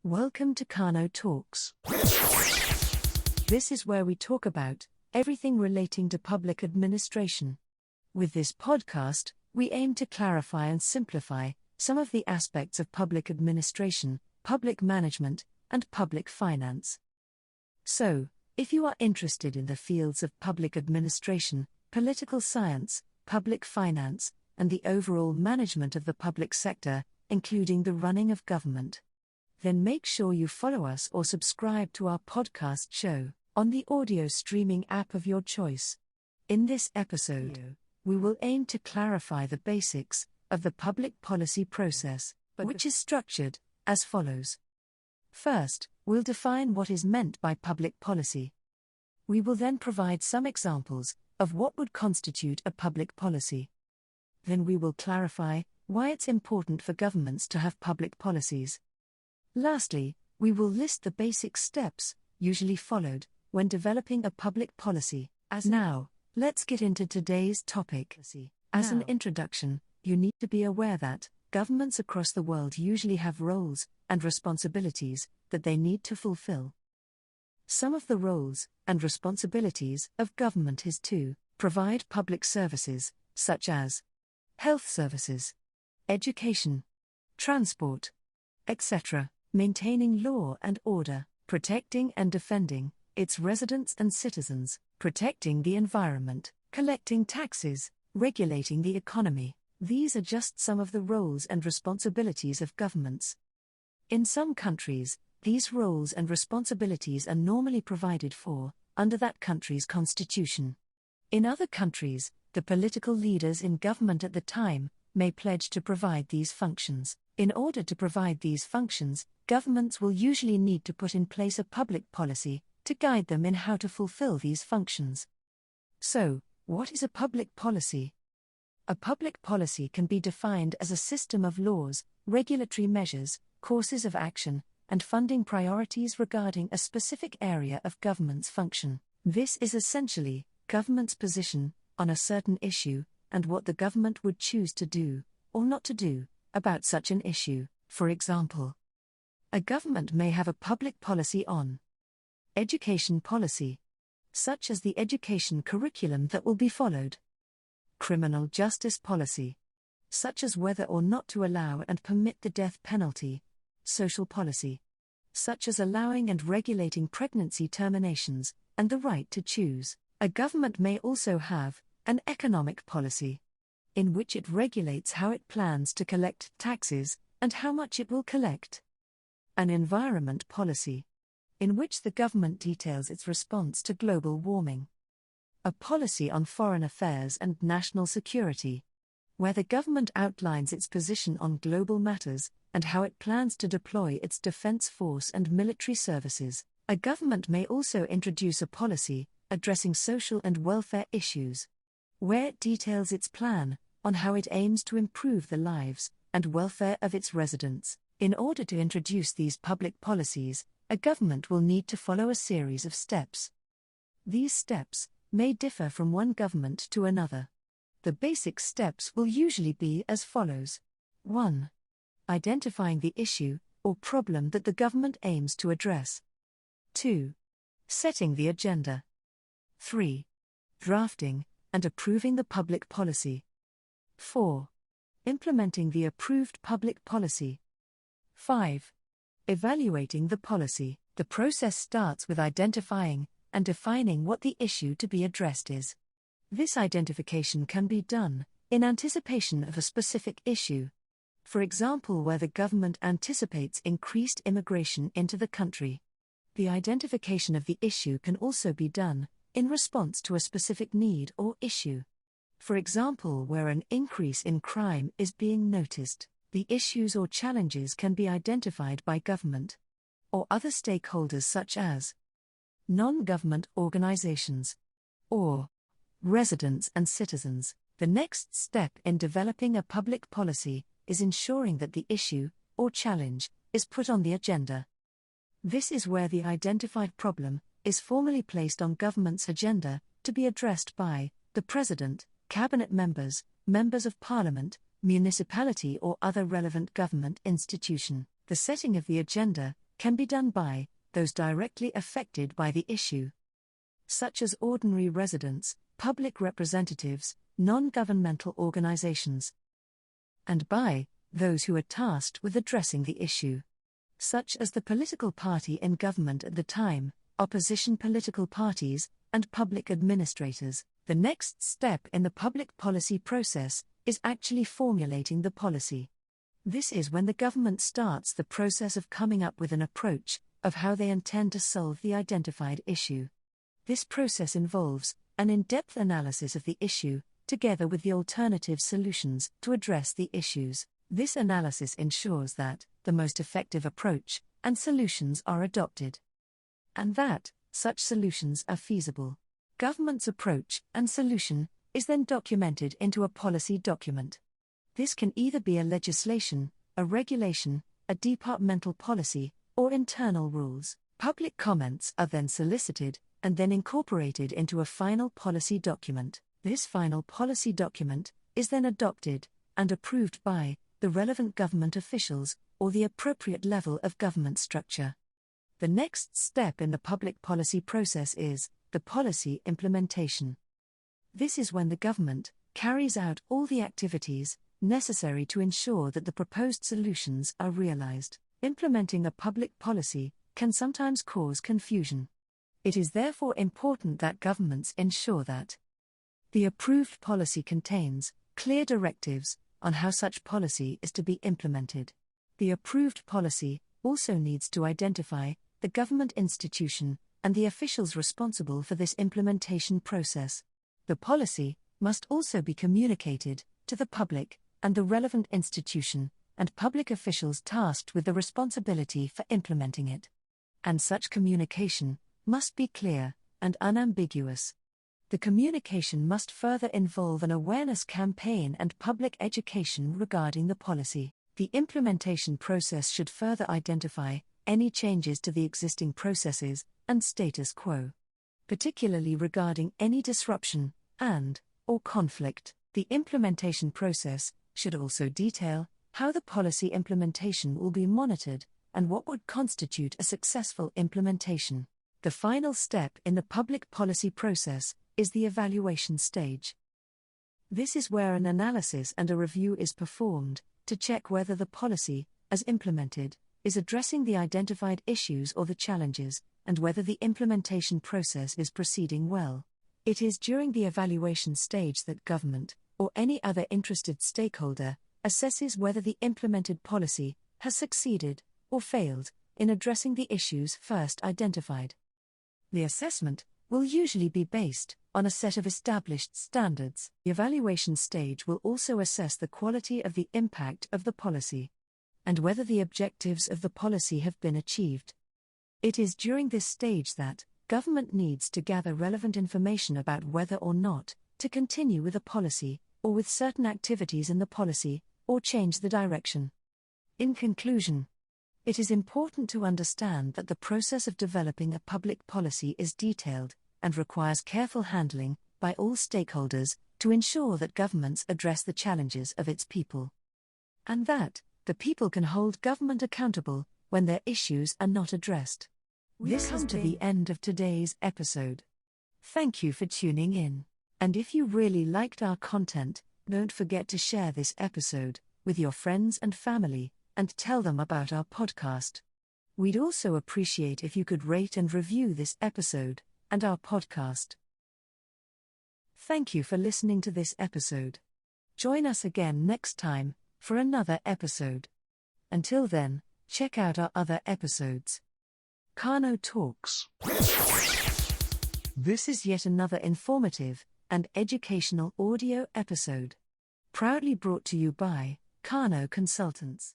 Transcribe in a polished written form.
Welcome to Kano Talks. This is where we talk about everything relating to public administration. With this podcast, we aim to clarify and simplify some of the aspects of public administration, public management, and public finance. So, if you are interested in the fields of public administration, political science, public finance, and the overall management of the public sector, including the running of government, then make sure you follow us or subscribe to our podcast show on the audio streaming app of your choice. In this episode, we will aim to clarify the basics of the public policy process, which is structured as follows. First, we'll define what is meant by public policy. We will then provide some examples of what would constitute a public policy. Then we will clarify why it's important for governments to have public policies. Lastly, we will list the basic steps usually followed when developing a public policy. Now, let's get into today's topic. As an introduction, you need to be aware that governments across the world usually have roles and responsibilities that they need to fulfill. Some of the roles and responsibilities of government is to provide public services, such as health services, education, transport, etc., maintaining law and order, protecting and defending its residents and citizens, protecting the environment, collecting taxes, regulating the economy. These are just some of the roles and responsibilities of governments. In some countries, these roles and responsibilities are normally provided for under that country's constitution. In other countries, the political leaders in government at the time may pledge to provide these functions. In order to provide these functions, governments will usually need to put in place a public policy to guide them in how to fulfill these functions. So, what is a public policy? A public policy can be defined as a system of laws, regulatory measures, courses of action, and funding priorities regarding a specific area of government's function. This is essentially government's position on a certain issue and what the government would choose to do, or not to do, about such an issue. For example, a government may have a public policy on education policy, such as the education curriculum that will be followed; criminal justice policy, such as whether or not to allow and permit the death penalty; social policy, such as allowing and regulating pregnancy terminations, and the right to choose. A government may also have an economic policy, in which it regulates how it plans to collect taxes and how much it will collect; an environment policy, in which the government details its response to global warming; a policy on foreign affairs and national security, where the government outlines its position on global matters and how it plans to deploy its defense force and military services. A government may also introduce a policy addressing social and welfare issues, where it details its plan on how it aims to improve the lives and welfare of its residents. In order to introduce these public policies, a government will need to follow a series of steps. These steps may differ from one government to another. The basic steps will usually be as follows. 1. Identifying the issue or problem that the government aims to address. 2. Setting the agenda. 3. Drafting and approving the public policy. 4. Implementing the approved public policy. 5. Evaluating the policy. The process starts with identifying and defining what the issue to be addressed is. This identification can be done in anticipation of a specific issue. For example, where the government anticipates increased immigration into the country. The identification of the issue can also be done in response to a specific need or issue. For example, where an increase in crime is being noticed, the issues or challenges can be identified by government or other stakeholders such as non-government organizations or residents and citizens. The next step in developing a public policy is ensuring that the issue or challenge is put on the agenda. This is where the identified problem is formally placed on government's agenda to be addressed by the President, cabinet members, members of parliament, municipality or other relevant government institution. The setting of the agenda can be done by those directly affected by the issue, such as ordinary residents, public representatives, non-governmental organizations, and by those who are tasked with addressing the issue, such as the political party in government at the time, opposition political parties, and public administrators. The next step in the public policy process is actually formulating the policy. This is when the government starts the process of coming up with an approach of how they intend to solve the identified issue. This process involves an in-depth analysis of the issue, together with the alternative solutions to address the issues. This analysis ensures that the most effective approach and solutions are adopted, and that such solutions are feasible. Government's approach and solution is then documented into a policy document. This can either be a legislation, a regulation, a departmental policy, or internal rules. Public comments are then solicited and then incorporated into a final policy document. This final policy document is then adopted and approved by the relevant government officials or the appropriate level of government structure. The next step in the public policy process is the policy implementation. This is when the government carries out all the activities necessary to ensure that the proposed solutions are realized. Implementing a public policy can sometimes cause confusion. It is therefore important that governments ensure that the approved policy contains clear directives on how such policy is to be implemented. The approved policy also needs to identify the government institution and the officials responsible for this implementation process. The policy must also be communicated to the public and the relevant institution and public officials tasked with the responsibility for implementing it. And such communication must be clear and unambiguous. The communication must further involve an awareness campaign and public education regarding the policy. The implementation process should further identify any changes to the existing processes and status quo, particularly regarding any disruption and/or conflict. The implementation process should also detail how the policy implementation will be monitored and what would constitute a successful implementation. The final step in the public policy process is the evaluation stage. This is where an analysis and a review is performed to check whether the policy, as implemented, is addressing the identified issues or the challenges, and whether the implementation process is proceeding well. It is during the evaluation stage that government, or any other interested stakeholder, assesses whether the implemented policy has succeeded or failed in addressing the issues first identified. The assessment will usually be based on a set of established standards. The evaluation stage will also assess the quality of the impact of the policy and whether the objectives of the policy have been achieved. It is during this stage that government needs to gather relevant information about whether or not to continue with a policy, or with certain activities in the policy, or change the direction. In conclusion, it is important to understand that the process of developing a public policy is detailed and requires careful handling by all stakeholders to ensure that governments address the challenges of its people, and that the people can hold government accountable when their issues are not addressed. This has to the end of today's episode. Thank you for tuning in. And if you really liked our content, don't forget to share this episode with your friends and family, and tell them about our podcast. We'd also appreciate if you could rate and review this episode and our podcast. Thank you for listening to this episode. Join us again next time for another episode. Until then, check out our other episodes. Kano Talks. This is yet another informative and educational audio episode, proudly brought to you by Kano Consultants.